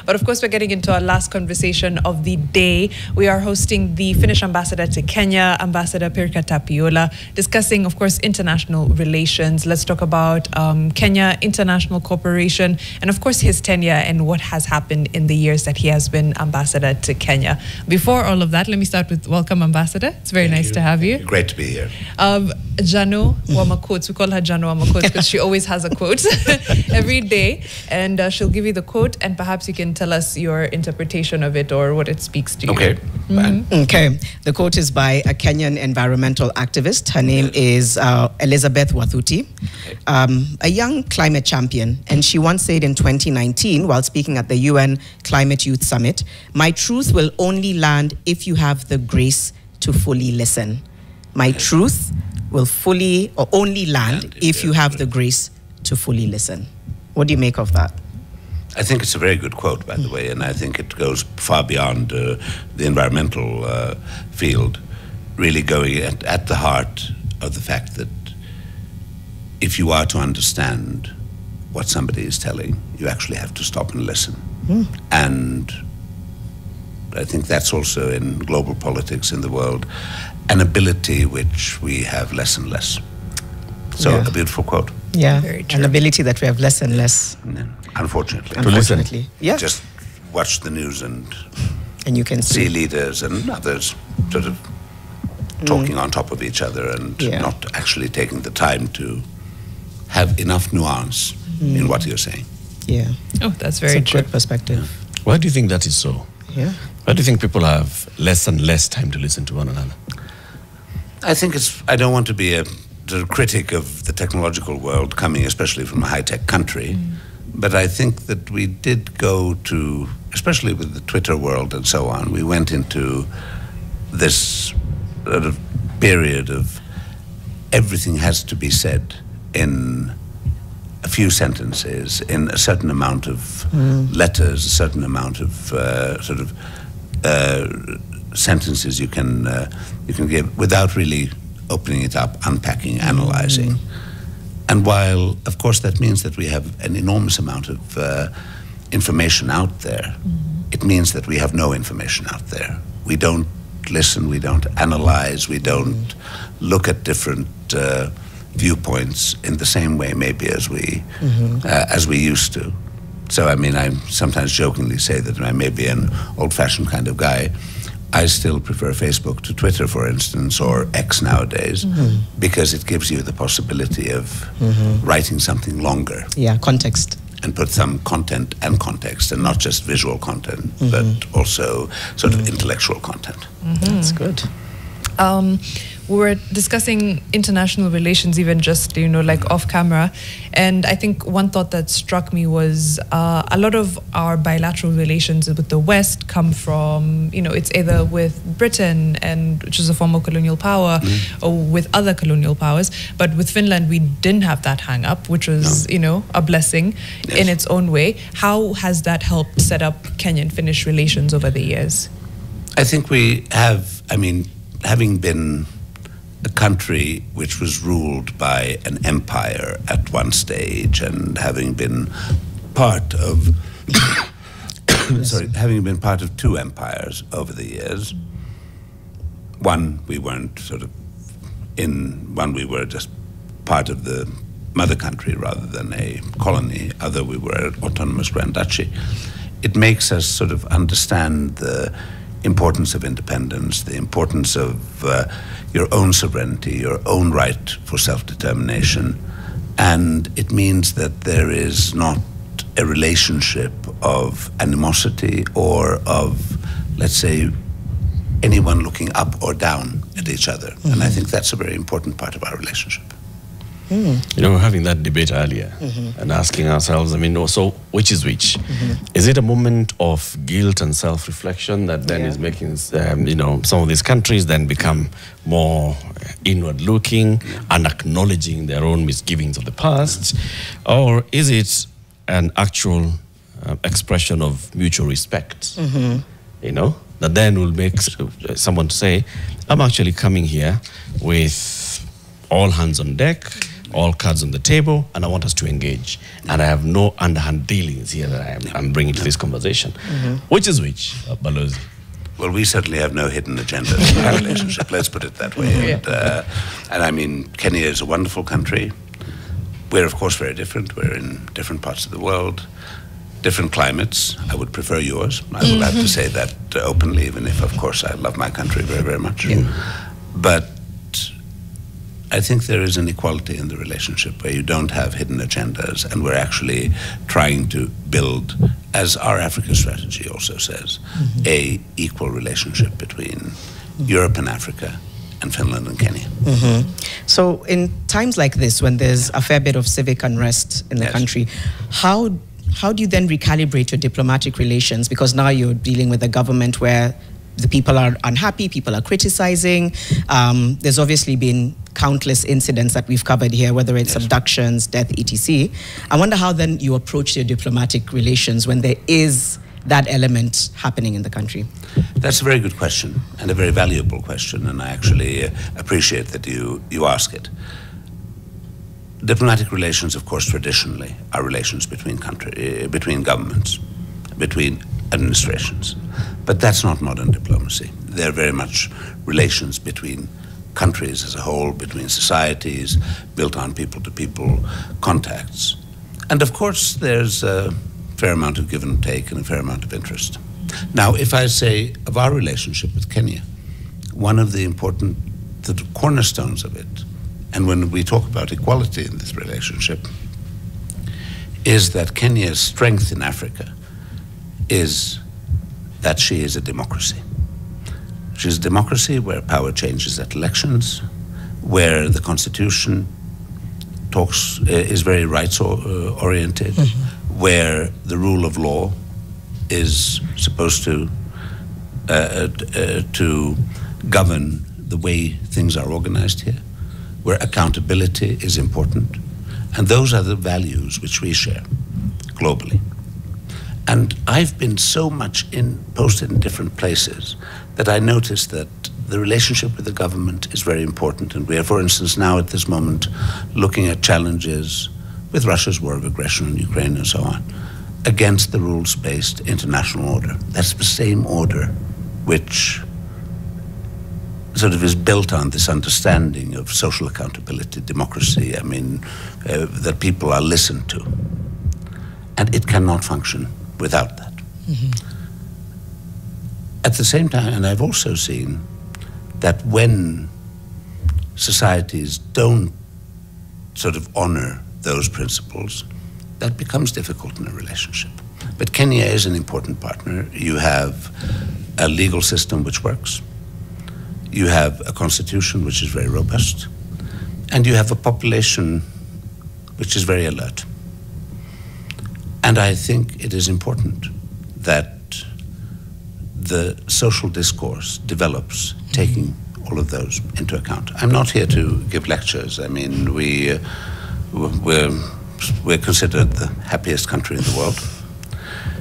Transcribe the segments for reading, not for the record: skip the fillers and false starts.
But of course, we're getting into our last conversation of the day. We are hosting the Finnish ambassador to Kenya, Ambassador Pirkka Tapiola, discussing, of course, international relations. Let's talk about Kenya, international cooperation, and of course, his tenure and what has happened in the years that he has been ambassador to Kenya. Before all of that, let me start with welcome, Ambassador. It's very nice to have you. Great to be here. Jano Wamaquotes, we call her Jano Wamaquotes because she always has a quote every day, and she'll give you the quote, and perhaps you can tell us your interpretation of it or what it speaks to you. Okay. Okay. The quote is by a Kenyan environmental activist. Her name is Elizabeth Wathuti, a young climate champion, and she once said in 2019, while speaking at the UN Climate Youth Summit, "My truth will only land if you have the grace to fully listen. My truth will fully or only land if you have the grace to fully listen." What do you make of that? I think it's a very good quote, by the way, and I think it goes far beyond the environmental field, really going at the heart of the fact that if you are to understand what somebody is telling, you actually have to stop and listen. And I think that's also in global politics in the world, an ability which we have less and less. So a beautiful quote. Yeah, Very true. an ability that we have less and less. Yeah. Unfortunately. Unfortunately. Yeah. Just watch the news and you can see leaders and others sort of talking on top of each other and not actually taking the time to have enough nuance in what you're saying. Yeah. Oh, that's very true. Good perspective. Why do you think that is so? Yeah. Why do you think people have less and less time to listen to one another? I think I don't want to be a critic of the technological world coming especially from a high-tech country, but I think that we did go to, especially with the Twitter world and so on, we went into this sort of period of everything has to be said in a few sentences, in a certain amount of letters, a certain amount of sentences you can give without really opening it up, unpacking, analyzing. And while, of course, that means that we have an enormous amount of information out there, it means that we have no information out there. We don't listen, we don't analyze, we don't look at different viewpoints in the same way maybe as we used to. So, I mean, I sometimes jokingly say that I may be an old-fashioned kind of guy. I still prefer Facebook to Twitter, for instance, or X nowadays, because it gives you the possibility of writing something longer. Yeah, context. And put some content and context, and not just visual content, but also sort of intellectual content. That's good. We were discussing international relations even just, like off camera. And I think one thought that struck me was a lot of our bilateral relations with the West come from, it's either with Britain, which is a former colonial power, or with other colonial powers. But with Finland, we didn't have that hang up, which was, a blessing in its own way. How has that helped set up Kenyan-Finnish relations over the years? I think we have, having been a country which was ruled by an empire at one stage, and having been part of having been part of two empires over the years. One, we weren't we were just part of the mother country rather than a colony. Other, we were an autonomous Grand Duchy. It makes us sort of understand the importance of independence, the importance of your own sovereignty, your own right for self-determination. And it means that there is not a relationship of animosity or of, let's say, anyone looking up or down at each other. And I think that's a very important part of our relationship. Having that debate earlier and asking ourselves, so which is which? Is it a moment of guilt and self-reflection that then is making, some of these countries then become more inward-looking and acknowledging their own misgivings of the past? Or is it an actual expression of mutual respect, that then will make someone to say, I'm actually coming here with all hands on deck. all cards on the table, and I want us to engage. And I have no underhand dealings here that I'm bringing to this conversation. Which is which, Balozi? Well, we certainly have no hidden agenda in our relationship, let's put it that way. And I mean, Kenya is a wonderful country. We're, of course, very different. We're in different parts of the world, different climates. I would prefer yours. I will have to say that openly, even if, of course, I love my country very, very much. But I think there is an equality in the relationship where you don't have hidden agendas, and we're actually trying to build, as our Africa strategy also says, a equal relationship between Europe and Africa, and Finland and Kenya. So in times like this, when there's a fair bit of civic unrest in the country, how do you then recalibrate your diplomatic relations? Because now you're dealing with a government where the people are unhappy, people are criticizing. There's obviously been countless incidents that we've covered here, whether it's abductions, death, etc. I wonder how then you approach your diplomatic relations when there is that element happening in the country. That's a very good question and a very valuable question, and I actually appreciate that you ask it. Diplomatic relations, of course, traditionally are relations between governments, between administrations. But that's not modern diplomacy. They're very much relations between countries as a whole, between societies, built on people-to-people contacts. And of course, there's a fair amount of give and take and a fair amount of interest. Now, if I say of our relationship with Kenya, one of the important cornerstones of it, and when we talk about equality in this relationship, is that Kenya's strength in Africa is that she is a democracy. She's a democracy where power changes at elections, where the constitution is very rights-oriented, where the rule of law is supposed to govern the way things are organized here, where accountability is important. And those are the values which we share globally. And I've been so much posted in different places that I noticed that the relationship with the government is very important. And we are, for instance, now at this moment looking at challenges with Russia's war of aggression on Ukraine and so on, against the rules-based international order. That's the same order which sort of is built on this understanding of social accountability, democracy, I mean, that people are listened to. And it cannot function without that. At the same time, and I've also seen that when societies don't sort of honor those principles, that becomes difficult in a relationship. But Kenya is an important partner. You have a legal system which works. You have a constitution which is very robust. And you have a population which is very alert. And I think it is important that the social discourse develops, taking all of those into account. I'm not here to give lectures. I mean, we're considered the happiest country in the world.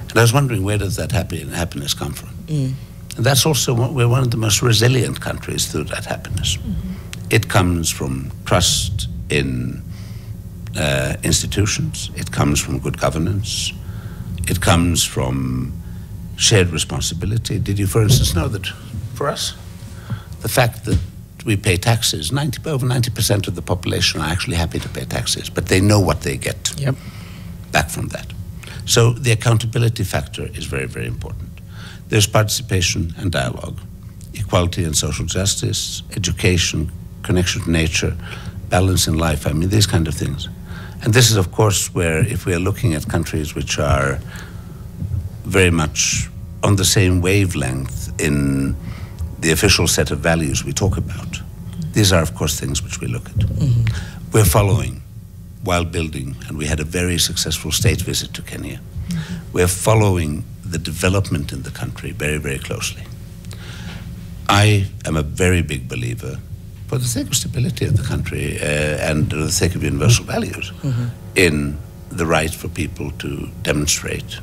And I was wondering, where does that happiness come from? And that's also, we're one of the most resilient countries through that happiness. It comes from trust in institutions. It comes from good governance. It comes from shared responsibility. Did you, for instance, know that for us, the fact that we pay taxes, over 90% of the population are actually happy to pay taxes, but they know what they get back from that. So the accountability factor is very, very important. There's participation and dialogue, equality and social justice, education, connection to nature, balance in life, I mean, these kind of things. And this is, of course, where if we are looking at countries which are very much on the same wavelength in the official set of values we talk about, these are, of course, things which we look at. We're following while building, and we had a very successful state visit to Kenya. We're following the development in the country very, very closely. I am a very big believer, for the sake of stability of the country and for the sake of universal values, in the right for people to demonstrate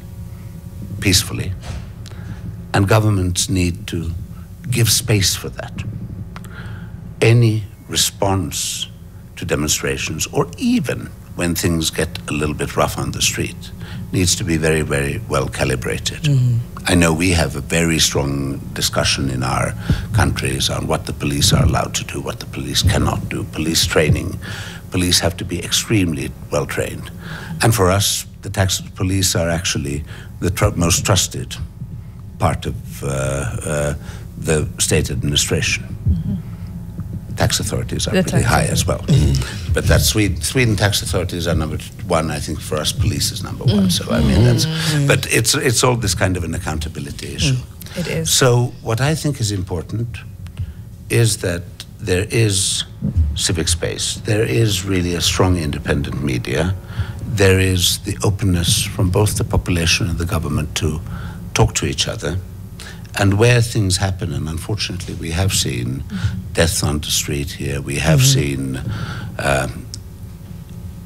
peacefully. And governments need to give space for that. Any response to demonstrations, or even when things get a little bit rough on the street, needs to be very, very well calibrated. I know we have a very strong discussion in our countries on what the police are allowed to do, what the police cannot do, police training. Police have to be extremely well trained. And for us, the tax police are actually the most trusted part of the state administration. Tax authorities are pretty high as well. But that's Sweden tax authorities are number one. I think for us, police is number one. So I mean, but it's all this kind of an accountability issue. It is. So what I think is important is that there is civic space. There is really a strong independent media. There is the openness from both the population and the government to talk to each other. And where things happen, and unfortunately we have seen deaths on the street here, we have seen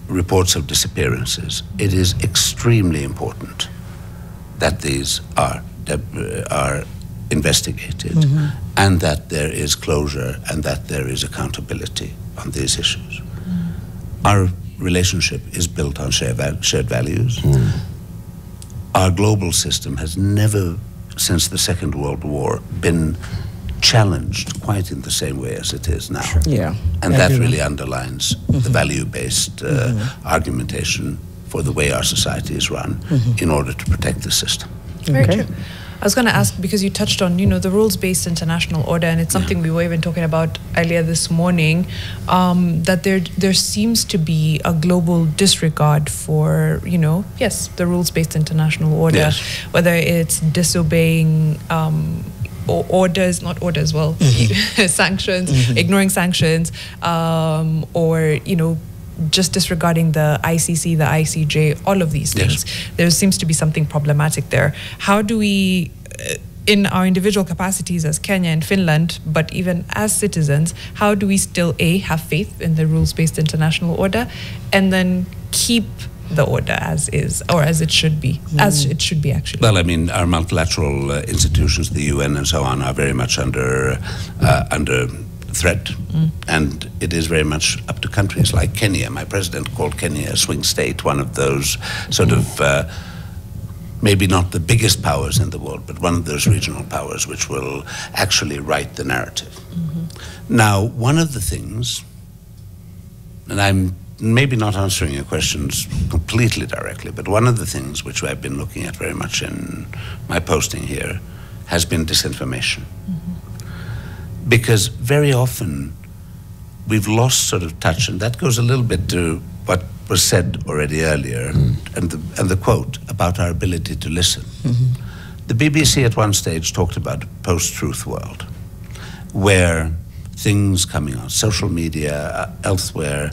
reports of disappearances, it is extremely important that these are investigated and that there is closure and that there is accountability on these issues. Our relationship is built on shared values. Our global system has never, since the Second World War, been challenged quite in the same way as it is now. Yeah. And that really underlines the value-based argumentation for the way our society is run in order to protect the system. Very true. I was going to ask, because you touched on, the rules-based international order, and it's something we were even talking about earlier this morning, that there seems to be a global disregard for, yes, the rules-based international order, whether it's disobeying orders, not orders, well, sanctions, ignoring sanctions, or, just disregarding the ICC, the ICJ, all of these things. There seems to be something problematic there. How do we, in our individual capacities as Kenya and Finland, but even as citizens, how do we still, A, have faith in the rules-based international order, and then keep the order as is, or as it should be, as it should be actually? Well, I mean, our multilateral institutions, the UN and so on, are very much under threat, and it is very much up to countries like Kenya. My president called Kenya a swing state, one of those sort of maybe not the biggest powers in the world, but one of those regional powers which will actually write the narrative. Now, one of the things, and I'm maybe not answering your questions completely directly, but one of the things which I've been looking at very much in my posting here has been disinformation. Because very often we've lost sort of touch, and that goes a little bit to what was said already earlier, and the quote about our ability to listen. The BBC at one stage talked about a post-truth world, where things coming on social media, elsewhere,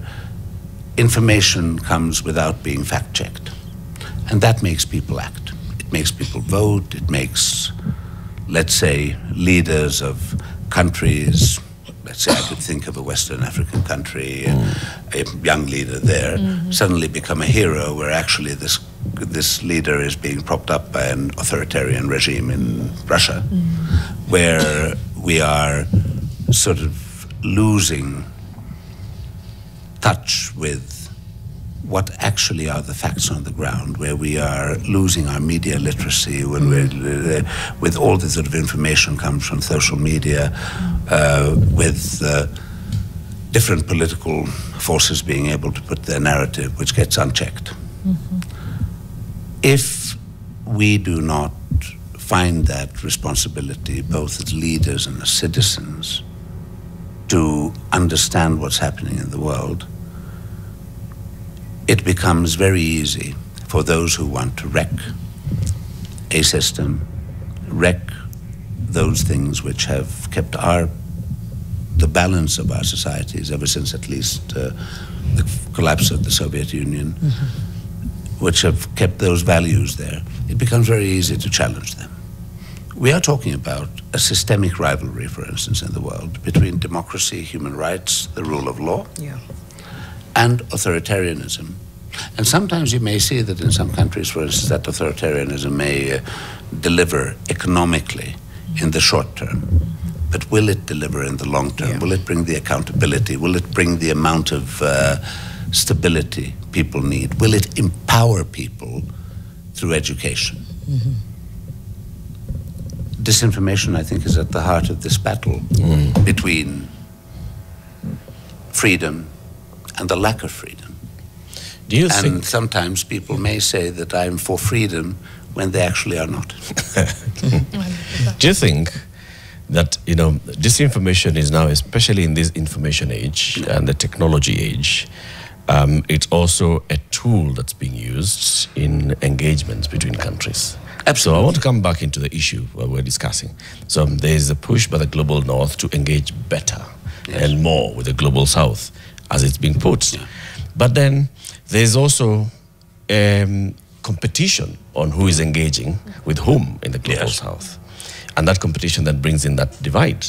information comes without being fact-checked. And that makes people act. It makes people vote, it makes, let's say, leaders of countries, let's say I could think of a Western African country, a young leader there, suddenly become a hero, where actually this leader is being propped up by an authoritarian regime in Russia, where we are sort of losing touch with what actually are the facts on the ground, where we are losing our media literacy, when we're with all this sort of information comes from social media, with different political forces being able to put their narrative, which gets unchecked. If we do not find that responsibility, both as leaders and as citizens, to understand what's happening in the world, it becomes very easy for those who want to wreck a system, wreck those things which have kept the balance of our societies ever since at least the collapse of the Soviet Union, which have kept those values there. It becomes very easy to challenge them. We are talking about a systemic rivalry, for instance, in the world between democracy, human rights, the rule of law, and authoritarianism. And sometimes you may see that in some countries, for instance, that authoritarianism may deliver economically in the short term. but will it deliver in the long term? Will it bring the accountability? Will it bring the amount of stability people need? Will it empower people through education? Disinformation, I think, is at the heart of this battle between freedom and the lack of freedom. Do you and think sometimes people may say that I'm for freedom when they actually are not. Do you think that, you know, disinformation is now, especially in this information age and the technology age, it's also a tool that's being used in engagements between countries? Absolutely. So I want to come back into the issue where we're discussing. So there's a push by the global north to engage better and more with the global south, as it's being put. Yeah. But then there's also competition on who is engaging with whom in the global south. And that competition then brings in that divide.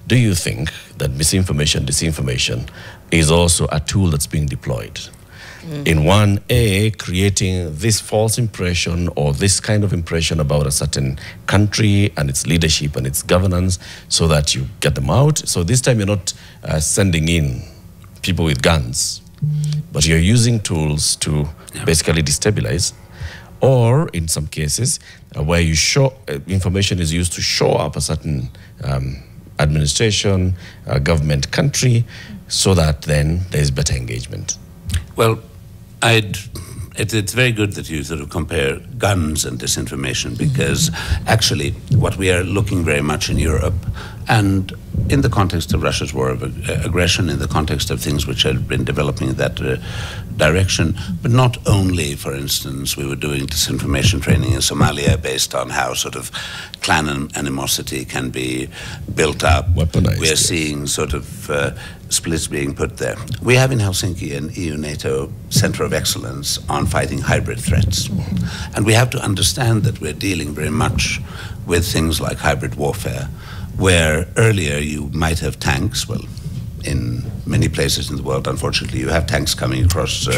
Do you think that misinformation, disinformation is also a tool that's being deployed? In one, creating this false impression or this kind of impression about a certain country and its leadership and its governance so that you get them out. So this time you're not sending in people with guns, but you're using tools to basically destabilize. Or in some cases where you show information is used to show up a certain administration, government, country, so that then there's better engagement. Well, it's very good that you sort of compare guns and disinformation, because actually what we are looking very much in Europe, and in the context of Russia's war of aggression, in the context of things which had been developing in that direction, but not only, for instance, we were doing disinformation training in Somalia based on how sort of clan animosity can be built up. Weaponized. We are seeing sort of splits being put there. We have in Helsinki an EU-NATO Center of Excellence on fighting hybrid threats. And we have to understand that we're dealing very much with things like hybrid warfare, where earlier you might have tanks, well, in many places in the world, unfortunately, you have tanks coming across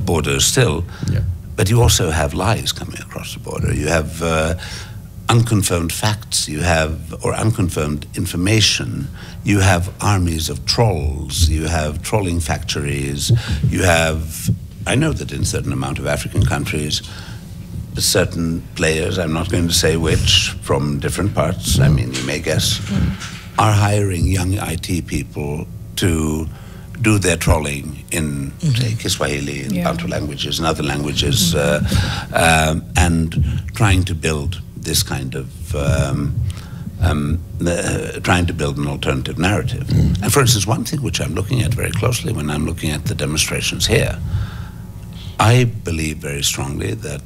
borders still, but you also have lies coming across the border. You have unconfirmed facts, you have, or unconfirmed information, you have armies of trolls, you have trolling factories, you have, I know that in a certain amount of African countries, certain players, I'm not going to say which, from different parts, I mean, you may guess, are hiring young IT people to do their trolling in, say, Kiswahili, in Bantu languages and other languages, and trying to build this kind of, trying to build an alternative narrative. And for instance, one thing which I'm looking at very closely when I'm looking at the demonstrations here, I believe very strongly that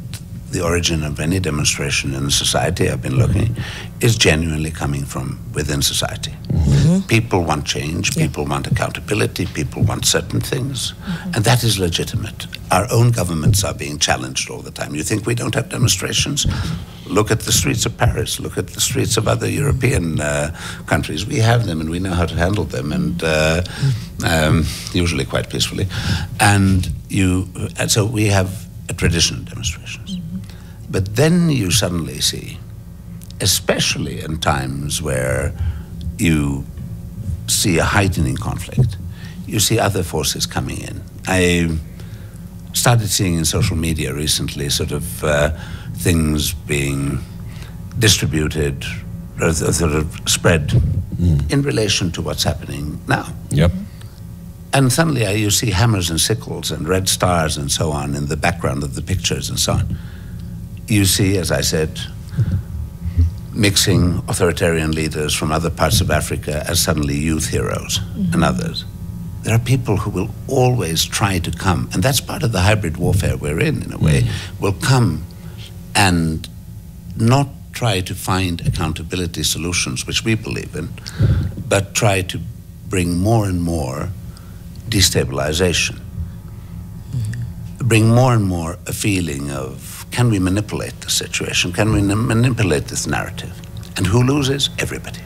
the origin of any demonstration in the society I've been looking is genuinely coming from within society. People want change, people want accountability, people want certain things, and that is legitimate. Our own governments are being challenged all the time. You think we don't have demonstrations? Look at the streets of Paris, look at the streets of other European countries. We have them and we know how to handle them, and usually quite peacefully. And so we have a tradition of demonstrations. But then you suddenly see, especially in times where you see a heightening conflict, you see other forces coming in. I started seeing in social media recently sort of things being distributed, or sort of spread in relation to what's happening now. And suddenly you see hammers and sickles and red stars and so on in the background of the pictures and so on. You see, as I said, mixing authoritarian leaders from other parts of Africa as suddenly youth heroes and others. There are people who will always try to come, and that's part of the hybrid warfare we're in a way, will come and not try to find accountability solutions, which we believe in, but try to bring more and more destabilization. Bring more and more a feeling of, can we manipulate the situation? Can we manipulate this narrative? And who loses? Everybody.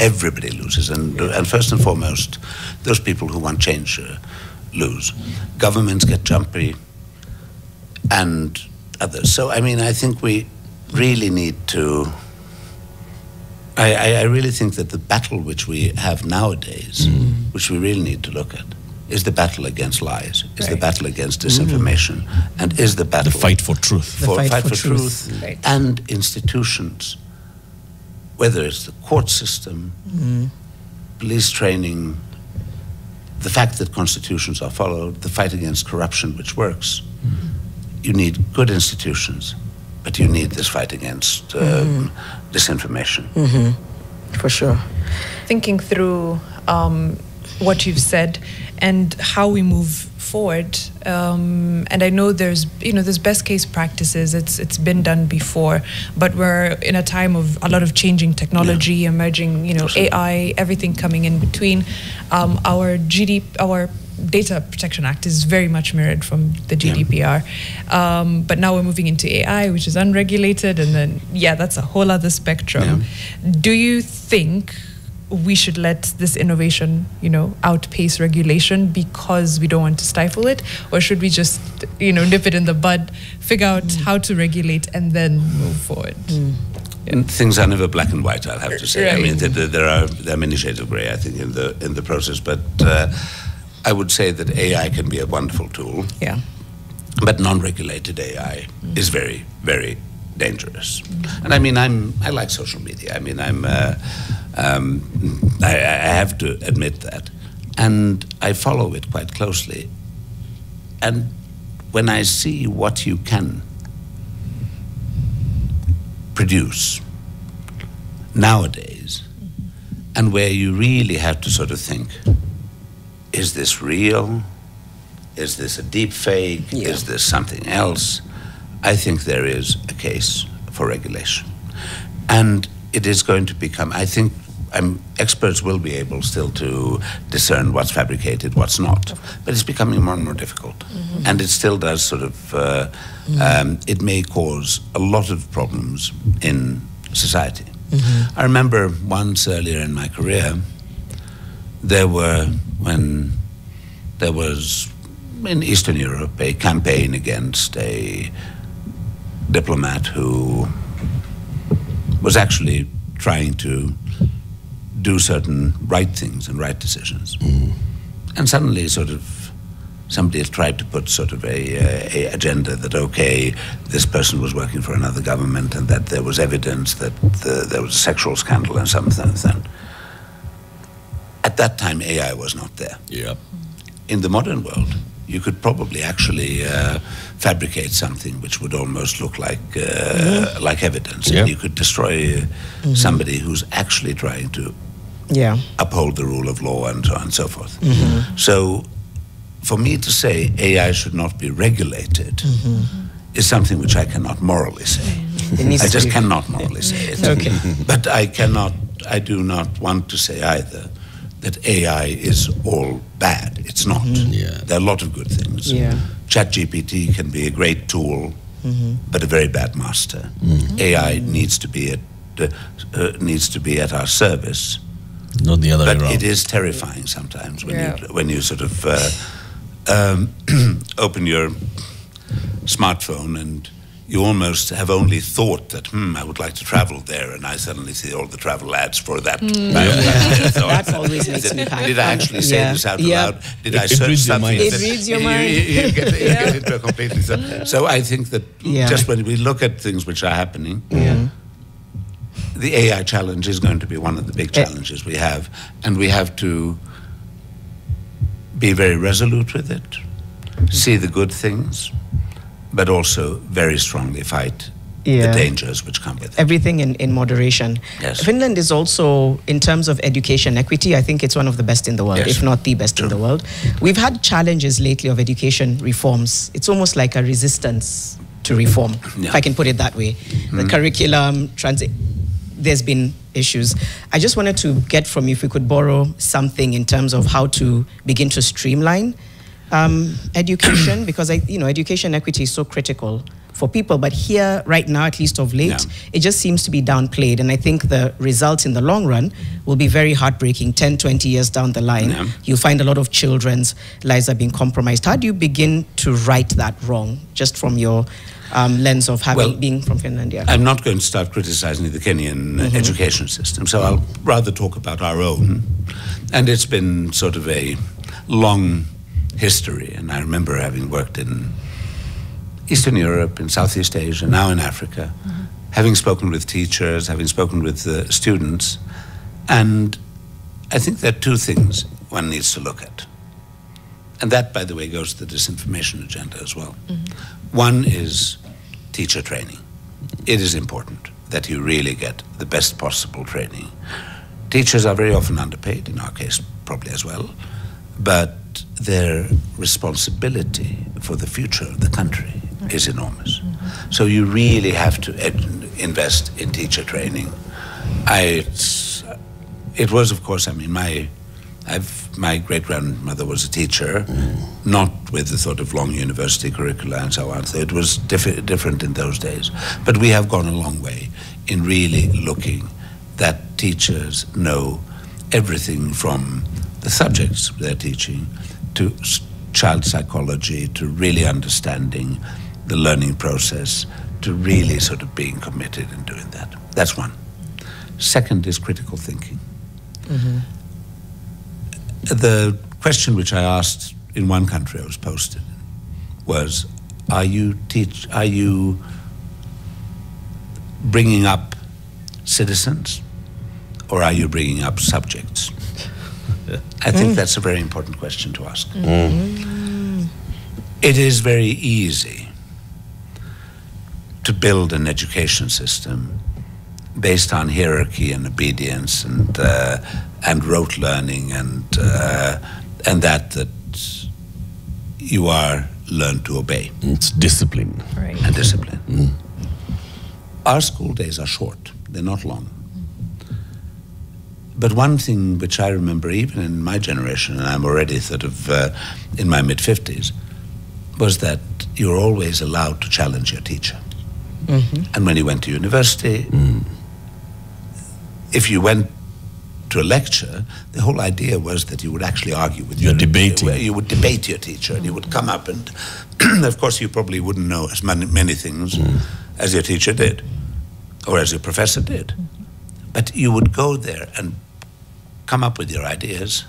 Everybody loses. And first and foremost, those people who want change lose. Governments get jumpy and others. So, I mean, I think we really need to I really think that the battle which we have nowadays, which we really need to look at, is the battle against lies, is the battle against disinformation, and is the battle... The fight for truth. The fight for truth. Right. And institutions, whether it's the court system, police training, the fact that constitutions are followed, the fight against corruption which works. You need good institutions, but you need this fight against disinformation. For sure. Thinking through what you've said and how we move forward, and I know there's best case practices. It's been done before, but we're in a time of a lot of changing technology, emerging, AI, everything coming in between. Our Data Protection Act is very much mirrored from the GDPR, but now we're moving into AI, which is unregulated, and then that's a whole other spectrum. Do you think we should let this innovation, outpace regulation because we don't want to stifle it, or should we just, nip it in the bud, figure out how to regulate, and then move forward? And things are never black and white, I'll have to say. Right. I mean, there are many shades of grey, I think, in the process. But I would say that AI can be a wonderful tool. Yeah. But non-regulated AI is very, very dangerous. And I mean, I like social media. I mean, I have to admit that, and I follow it quite closely. And when I see what you can produce nowadays, and where you really have to sort of think, is this real? Is this a deep fake? Is this something else? I think there is a case for regulation. And it is going to become, I think, experts will be able still to discern what's fabricated, what's not. But it's becoming more and more difficult. And it still does sort of, it may cause a lot of problems in society. I remember once earlier in my career, when there was in Eastern Europe a campaign against a diplomat who was actually trying to do certain right things and right decisions. And suddenly somebody had tried to put sort of a agenda that, okay, this person was working for another government and that there was evidence that there was a sexual scandal and something. At that time, AI was not there. In the modern world, you could probably actually fabricate something which would almost look like evidence. And you could destroy somebody who's actually trying to uphold the rule of law and so on and so forth. So for me to say AI should not be regulated is something which I cannot morally say. I just cannot morally say it. But I do not want to say either that AI is all bad. It's not. There are a lot of good things. ChatGPT can be a great tool, but a very bad master. AI needs to be at our service. Not the other way around. But it is terrifying sometimes when you sort of open your smartphone and you almost have only thought that, I would like to travel there, and I suddenly see all the travel ads for that. That always makes me happy. Did I actually say this out loud? Did I search something? It reads your mind. You get into a completely... So I think that just when we look at things which are happening, the AI challenge is going to be one of the big challenges we have, and we have to be very resolute with it, see the good things, but also very strongly fight the dangers which come with it. Everything in moderation. Yes. Finland is also, in terms of education equity, I think it's one of the best in the world, if not the best in the world. We've had challenges lately of education reforms. It's almost like a resistance to reform, if I can put it that way. The curriculum, there's been issues. I just wanted to get from you if we could borrow something in terms of how to begin to streamline education, because education equity is so critical for people. But here, right now, at least of late, it just seems to be downplayed. And I think the results in the long run will be very heartbreaking. 10, 20 years down the line, you'll find a lot of children's lives are being compromised. How do you begin to right that wrong, just from your lens of being from Finland. Yeah. I'm not going to start criticizing the Kenyan education system, so I'll rather talk about our own. And it's been sort of a long history, and I remember having worked in Eastern Europe, in Southeast Asia, now in Africa, having spoken with teachers, having spoken with students, and I think there are two things one needs to look at. And that, by the way, goes to the disinformation agenda as well. One is teacher training. It is important that you really get the best possible training. Teachers are very often underpaid, in our case probably as well, but their responsibility for the future of the country is enormous. So you really have to invest in teacher training. It was, of course, I mean, my great-grandmother was a teacher, not with the sort of long university curricula and so on, so it was different in those days. But we have gone a long way in really looking that teachers know everything from the subjects they're teaching to child psychology, to really understanding the learning process, to really sort of being committed in doing that. That's one. Second is critical thinking. The question which I asked in one country I was posted was, are you bringing up citizens or are you bringing up subjects? I think that's a very important question to ask. It is very easy to build an education system based on hierarchy and obedience and rote learning and that you are learned to obey. It's discipline. Right. And discipline. Our school days are short. They're not long. But one thing which I remember even in my generation, and I'm already sort of in my mid-50s, was that you were always allowed to challenge your teacher. And when you went to university, if you went to a lecture, the whole idea was that you would actually argue with your debating. You would debate your teacher, and you would come up and, of course, you probably wouldn't know as many things as your teacher did, or as your professor did. But you would go there and come up with your ideas,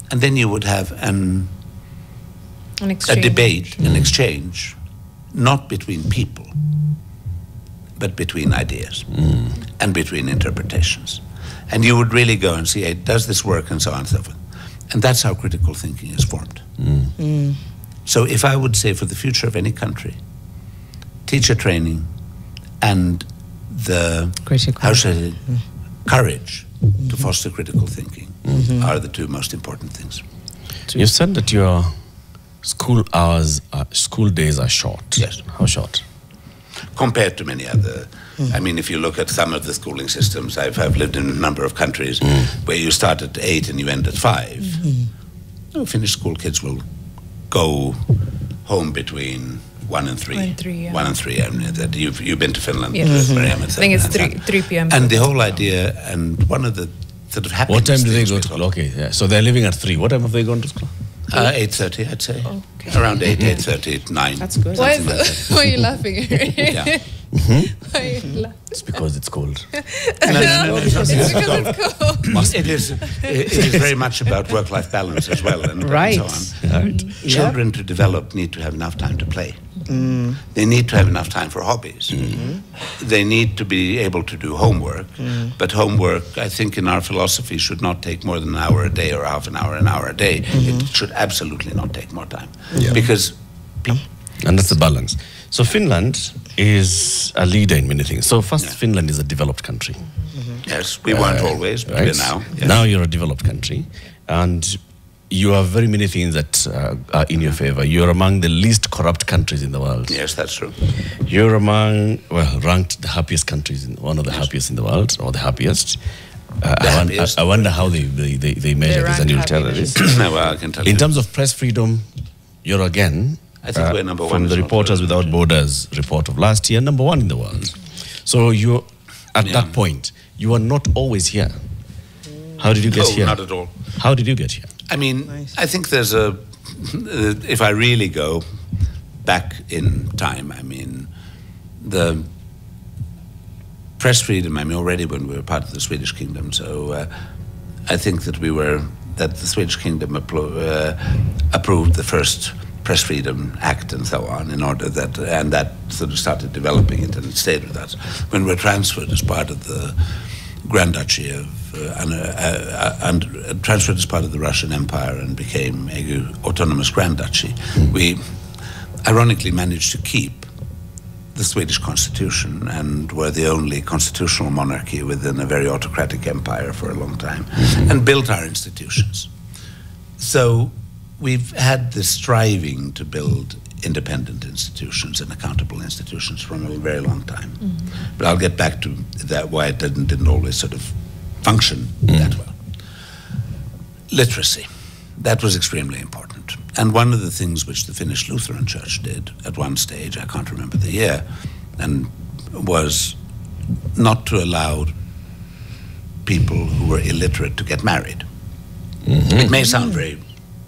and then you would have a debate, an exchange, not between people, but between ideas and between interpretations. And you would really go and see, hey, does this work, and so on and so forth. And that's how critical thinking is formed. So if I would say for the future of any country, teacher training and the courage to foster critical thinking are the two most important things. You said that your school days are short. Yes. How short? Compared to many other, I mean, if you look at some of the schooling systems, I've lived in a number of countries where you start at 8 and you end at 5. Finnish school kids will go home between 1 and 3. 1 and 3, yeah. 1 and 3. I mean, you've been to Finland. Yes. I think it's 3 p.m. And the whole idea, and one of the sort of happiness. What time do they go to school? Okay, yeah. So they're leaving at 3. What time have they gone to school? 8:30, I'd say. Okay. Around 8:30, 9. That's good. Why are you laughing? Yeah. Why are you laughing? It's because it's cold. No, it's because it's cold. It is very much about work-life balance as well, and so on. Right. Children to develop need to have enough time to play. They need to have enough time for hobbies. They need to be able to do homework, but homework, I think in our philosophy, should not take more than an hour a day or half an hour a day. It should absolutely not take more time. Because... And that's the balance. So Finland is a leader in many things. So first, Finland is a developed country. Yes, we weren't always, but we're now. Yes. Now you're a developed country, and you have very many things that are in your favor. You're among the least corrupt countries in the world. Yes, that's true. You're among, ranked the happiest countries, one of the happiest in the world, or the happiest. I wonder how they measure this, and you'll tell us. Well, I can tell you. In terms of press freedom, you're again, I think we're number 1 from the Reporters Without Borders report of last year, number 1 in the world. So you're at that point, you are not always here. How did you get here? Not at all. How did you get here? I mean, I think there's if I really go, back in time, I mean, the press freedom, I mean, already when we were part of the Swedish kingdom, so I think that the Swedish kingdom approved the first press freedom act and so on and that sort of started developing it, and it stayed with us. When we were transferred as part of the Grand Duchy of transferred as part of the Russian Empire and became an autonomous Grand Duchy, we ironically managed to keep the Swedish constitution and were the only constitutional monarchy within a very autocratic empire for a long time, and built our institutions. So we've had this striving to build independent institutions and accountable institutions for a very long time. But I'll get back to that, why it didn't always sort of function that well. Literacy, that was extremely important. And one of the things which the Finnish Lutheran Church did at one stage, I can't remember the year, and was not to allow people who were illiterate to get married. It may sound very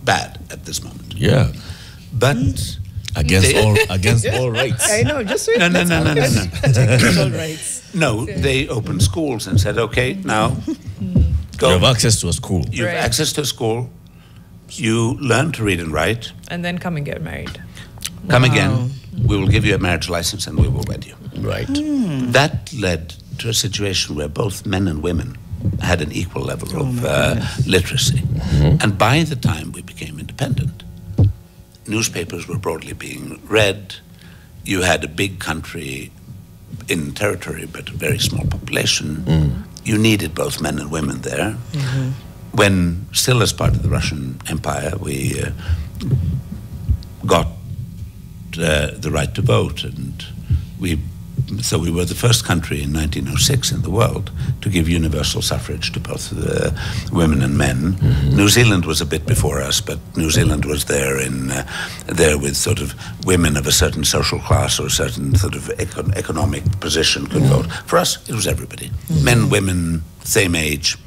bad at this moment. Yeah. But against all rights. I know, just wait. No. All rights. No, they opened schools and said, okay, now go. You have access to a school. You have access to a school. You learn to read and write. And then come and get married. Come again. We will give you a marriage license and we will wed you. Right. That led to a situation where both men and women had an equal level of literacy. And by the time we became independent, newspapers were broadly being read. You had a big country in territory, but a very small population. You needed both men and women there. When still as part of the Russian Empire, we got the right to vote, and we were the first country in 1906 in the world to give universal suffrage to both women and men. New Zealand was a bit before us, but New Zealand was there with sort of women of a certain social class or a certain sort of economic position could vote. For us, it was everybody. Men, women, same age.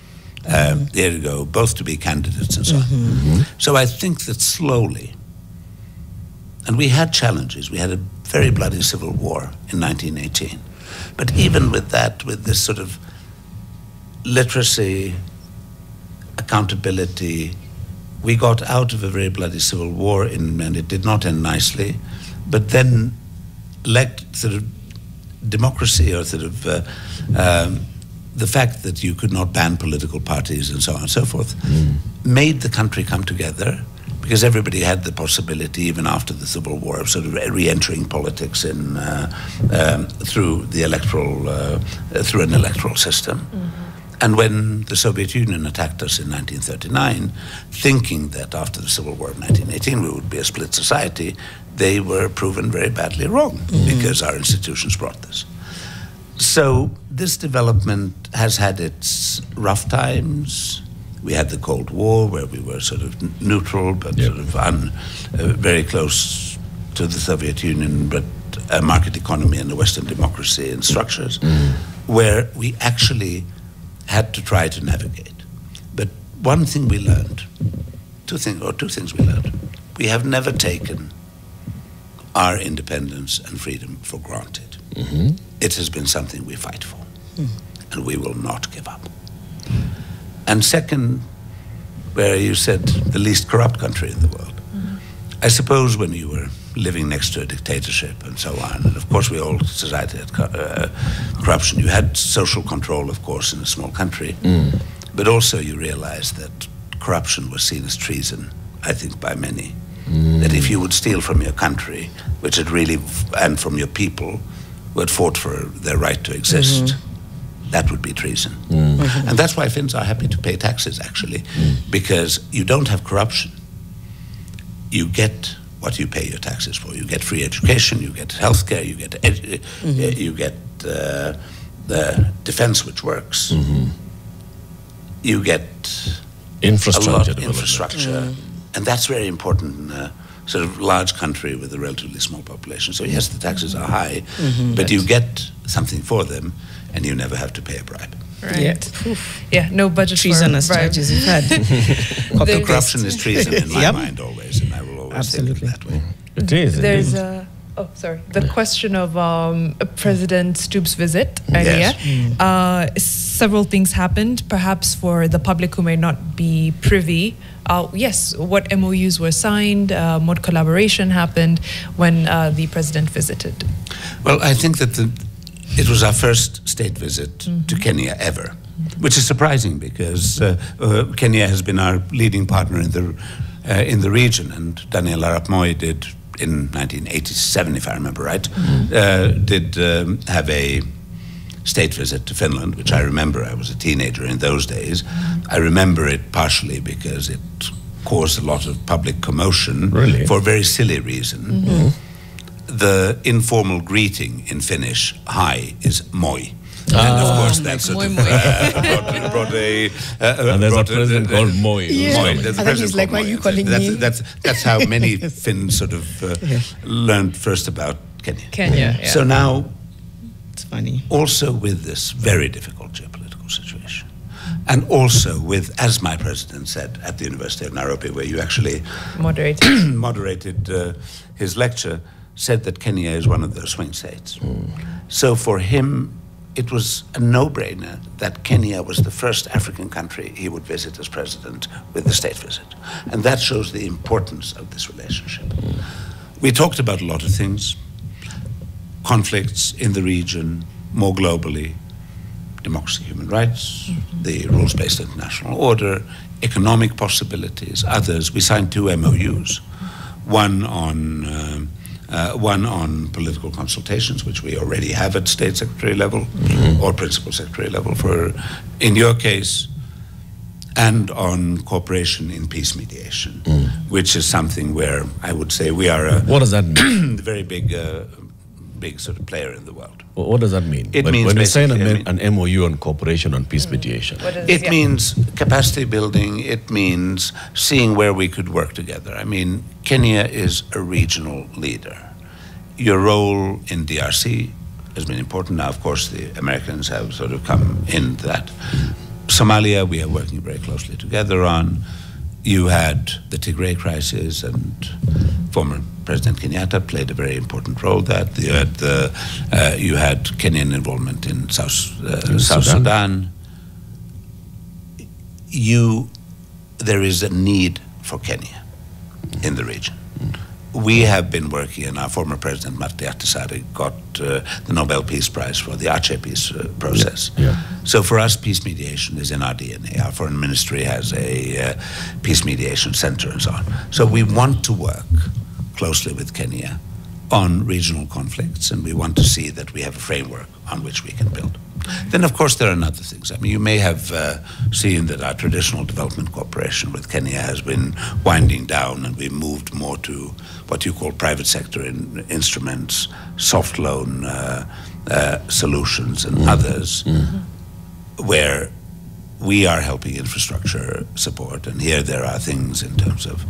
There you go, both to be candidates and so on. So I think that slowly, and we had challenges. We had a very bloody civil war in 1918. But even with that, with this sort of literacy, accountability, we got out of a very bloody civil war, and it did not end nicely. But then, sort of democracy, or sort of the fact that you could not ban political parties and so on and so forth, made the country come together, because everybody had the possibility, even after the Civil War, of sort of re-entering politics through an electoral system. And when the Soviet Union attacked us in 1939, thinking that after the Civil War of 1918 we would be a split society, they were proven very badly wrong, because our institutions brought this. So this development has had its rough times. We had the Cold War, where we were sort of neutral, but sort of very close to the Soviet Union, but a market economy and a Western democracy and structures, where we actually had to try to navigate. But one thing we learned, two things we learned. We have never taken our independence and freedom for granted. It has been something we fight for, and we will not give up. And second, where you said the least corrupt country in the world. I suppose when you were living next to a dictatorship and so on, and of course society had corruption, you had social control, of course, in a small country, but also you realized that corruption was seen as treason, I think, by many. That if you would steal from your country, which had really, and from your people, who had fought for their right to exist, that would be treason. And that's why Finns are happy to pay taxes, actually, because you don't have corruption. You get what you pay your taxes for. You get free education, you get healthcare, you get the defense, which works. You get infrastructure. And that's very important in a sort of large country with a relatively small population. So yes, the taxes are high, but you get something for them, and you never have to pay a bribe. Right. Yeah, no budget treasonous for bribe. charges you've had. Corruption is treason in my mind always, and I will always think of it that way. It is. There's a the question of President Stubb's visit earlier. Yes. Several things happened, perhaps for the public who may not be privy. Yes, what MOUs were signed, what collaboration happened when the president visited? Well, I think that it was our first state visit to Kenya ever, which is surprising because Kenya has been our leading partner in the region, and Daniel Arap Moi did in 1987, if I remember right, did have a state visit to Finland, which I remember. I was a teenager in those days. I remember it partially because it caused a lot of public commotion for a very silly reason. The informal greeting in Finnish, hi, is moi. And of course, that's sort of brought a. And there's a president called Moi. Moi. I think he's like, why are you calling me? That's how many Finns sort of learned first about Kenya. Yeah. So now, it's funny. Also with this very difficult geopolitical situation, and also with, as my president said at the University of Nairobi, where you actually moderated his lecture, said that Kenya is one of those swing states. So for him, it was a no-brainer that Kenya was the first African country he would visit as president with the state visit. And that shows the importance of this relationship. We talked about a lot of things: conflicts in the region, more globally, democracy, human rights, the rules-based international order, economic possibilities, others. We signed 2 MOUs, one on political consultations, which we already have at state secretary level or principal secretary level for, in your case, and on cooperation in peace mediation, which is something where I would say we are a what does that mean? very big sort of player in the world. What does that mean? It means when you say basically, an MOU on cooperation on peace mediation. It means capacity building. It means seeing where we could work together. I mean, Kenya is a regional leader. Your role in DRC has been important. Now, of course, the Americans have sort of come into that. Somalia, we are working very closely together on. You had the Tigray crisis, and former President Kenyatta played a very important role. That you had Kenyan involvement in South Sudan. There is a need for Kenya in the region. We have been working, and our former president Martti Ahtisaari got the Nobel Peace Prize for the Aceh peace process. So for us, peace mediation is in our DNA. Our foreign ministry has a peace mediation center and so on. So we want to work closely with Kenya on regional conflicts, and we want to see that we have a framework on which we can build. Then, of course, there are other things. I mean, you may have seen that our traditional development cooperation with Kenya has been winding down, and we've moved more to what you call private sector instruments, soft loan solutions, and others, where we are helping infrastructure support. And here there are things in terms of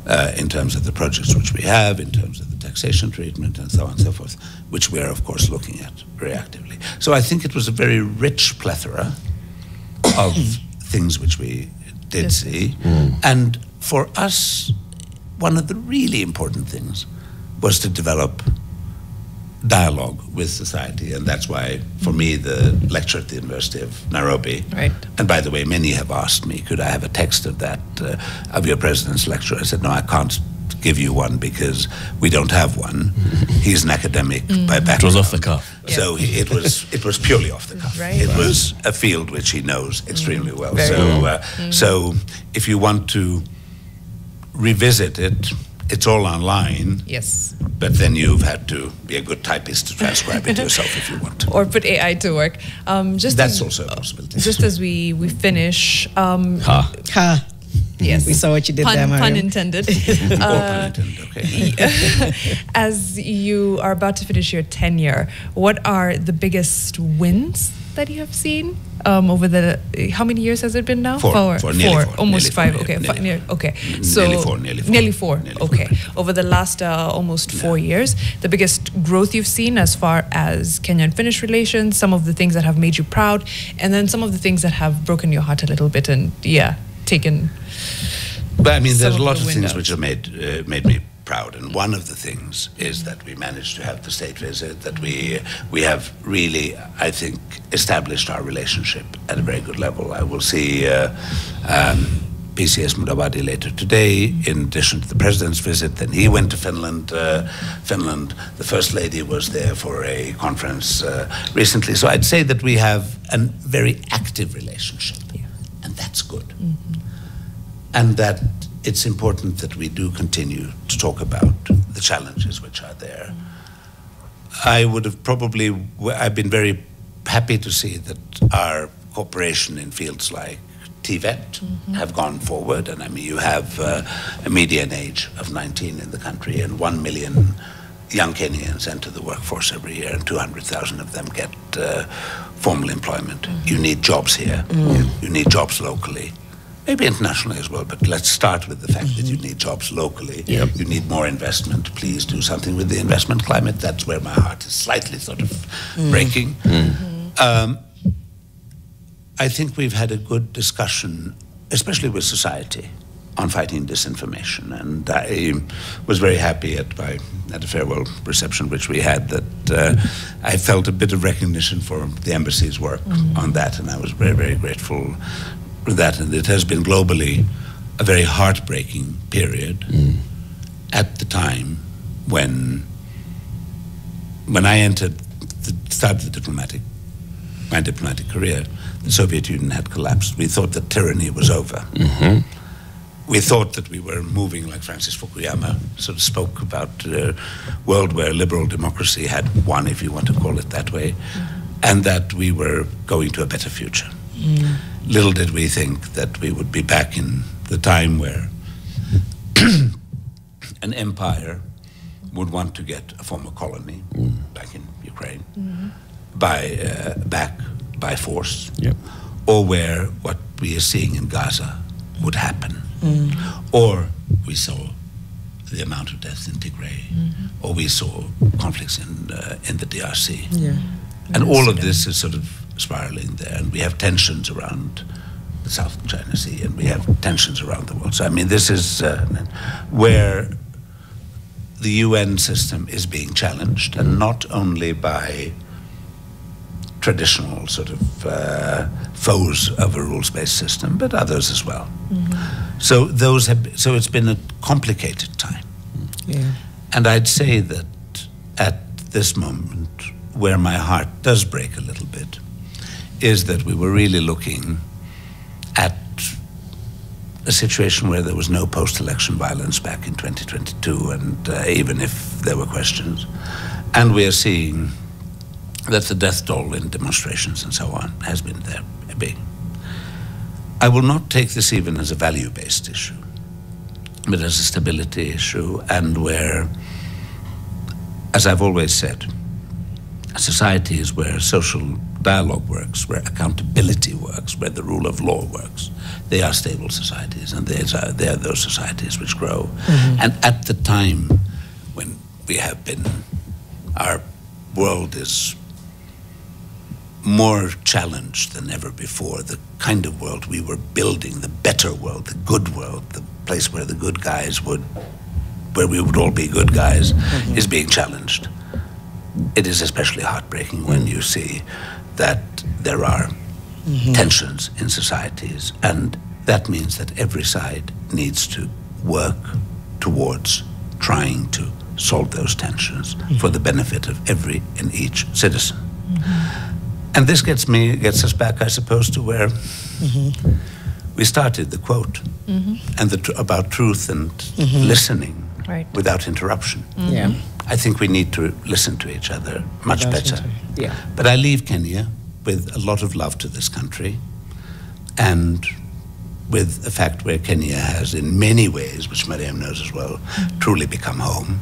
the projects which we have, in terms of the taxation treatment and so on and so forth, which we are, of course, looking at very actively. So I think it was a very rich plethora of things which we did see. And for us, one of the really important things was to develop dialogue with society, and that's why, for me, the lecture at the University of Nairobi, and by the way, many have asked me, could I have a text of that, of your president's lecture? I said, no, I can't give you one because we don't have one. He's an academic by background. It was off the cuff. So it was purely off the cuff. It was a field which he knows extremely well. So if you want to revisit it, it's all online. Yes. But then you've had to be a good typist to transcribe it yourself if you want to. Or put AI to work. That's also a possibility. Just as we finish. Yes. We saw what you did there, Mariam. Pun intended. Pun intended, okay. As you are about to finish your tenure, what are the biggest wins that you have seen over the, how many years has it been now? Four. Almost five. Okay. So nearly four. Okay. Over the last almost 4 years, the biggest growth you've seen as far as Kenya and Finnish relations, some of the things that have made you proud, and then some of the things that have broken your heart a little bit and taken. But I mean, there's a lot of things which have made me proud. And one of the things is that we managed to have the state visit, that we have really, I think, established our relationship at a very good level. I will see PCS Mudavadi later today, in addition to the president's visit. Then he went to Finland. The First Lady was there for a conference recently. So I'd say that we have a very active relationship, and that's good. Mm-hmm. And that it's important that we do continue to talk about the challenges which are there. Mm-hmm. I would have I've been very happy to see that our cooperation in fields like TVET have gone forward, and I mean you have a median age of 19 in the country, and 1 million young Kenyans enter the workforce every year, and 200,000 of them get formal employment. You need jobs here. You need jobs locally, maybe internationally as well, but let's start with the fact that you need jobs locally. You need more investment. Please do something with the investment climate. That's where my heart is slightly sort of breaking. I think we've had a good discussion, especially with society, on fighting disinformation. And I was very happy at a farewell reception which we had that I felt a bit of recognition for the embassy's work on that, and I was very, very grateful for that. And it has been globally a very heartbreaking period at the time when I started my diplomatic career. The Soviet Union had collapsed. We thought that tyranny was over. We thought that we were moving, like Francis Fukuyama sort of spoke about, a world where liberal democracy had won, if you want to call it that way, and that we were going to a better future. Little did we think that we would be back in the time where an empire would want to get a former colony, back in Ukraine, back by force, or where what we are seeing in Gaza would happen. Or we saw the amount of deaths in Tigray, or we saw conflicts in the DRC. And all of this is sort of spiraling there, and we have tensions around the South China Sea, and we have tensions around the world. So I mean, this is where the UN system is being challenged, and not only by traditional sort of foes of a rules-based system, but others as well. So so it's been a complicated time. And I'd say that at this moment, where my heart does break a little bit, is that we were really looking at a situation where there was no post-election violence back in 2022, and even if there were questions, and we are seeing that the death toll in demonstrations and so on has been there big. I will not take this even as a value-based issue, but as a stability issue, and where, as I've always said, a society is where social dialogue works, where accountability works, where the rule of law works. They are stable societies, and they are those societies which grow. And at the time when we have been, our world is more challenged than ever before. The kind of world we were building, the better world, the good world, the place where the good guys where we would all be good guys, is being challenged. It is especially heartbreaking when you see that there are tensions in societies, and that means that every side needs to work towards trying to solve those tensions for the benefit of every and each citizen. And this gets us back, I suppose, to where we started, the quote, and about truth and listening without interruption. I think we need to listen to each other much better. But I leave Kenya with a lot of love to this country, and with the fact where Kenya has, in many ways, which Mariam knows as well, truly become home.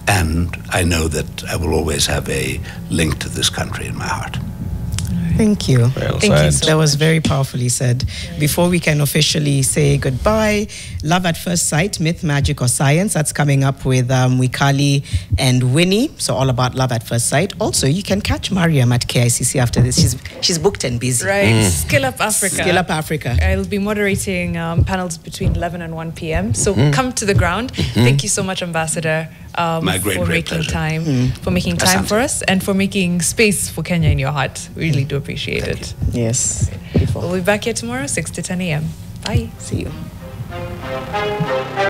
And I know that I will always have a link to this country in my heart. All right. Thank you. Well Thank you said. so That was very powerfully said. Before we can officially say goodbye, Love at First Sight, Myth, Magic or Science, that's coming up with Wikali and Winnie. So all about Love at First Sight. Also, you can catch Mariam at KICC after this. She's booked and busy. Right. Skill Up Africa. Skill Up Africa. I'll be moderating panels between 11 and 1 p.m. So come to the ground. Thank you so much, Ambassador, My great making pleasure. time, for making time for us, and for making space for Kenya in your heart. We really do appreciate it. Yes. We'll be back here tomorrow, 6 to 10 a.m. Bye. See you.